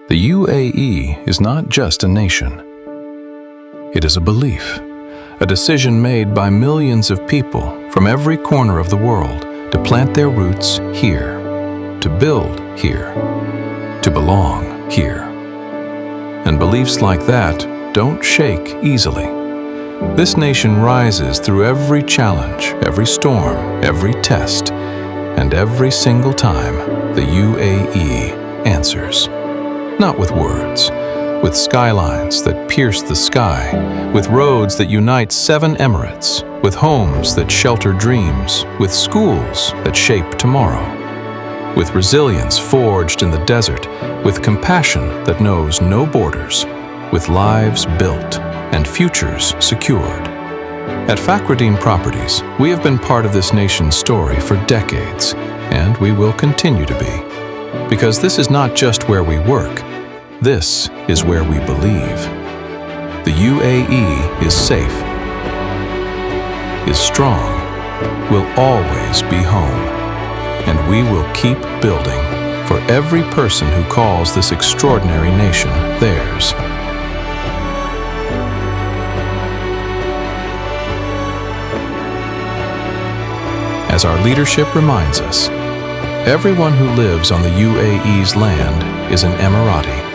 The UAE is not just a nation. It is a belief, a decision made by millions of people from every corner of the world to plant their roots here, to build here, to belong here. And beliefs like that don't shake easily. This nation rises through every challenge, every storm, every test, and every single time the UAE answers. Not with words, with skylines that pierce the sky, with roads that unite 7 Emirates, with homes that shelter dreams, with schools that shape tomorrow, with resilience forged in the desert, with compassion that knows no borders, with lives built and futures secured. At Fakhruddin Properties, we have been part of this nation's story for decades, and we will continue to be. Because this is not just where we work, this is where we believe. The UAE is safe, is strong, will always be home, and we will keep building for every person who calls this extraordinary nation theirs. As our leadership reminds us, everyone who lives on the UAE's land is an Emirati.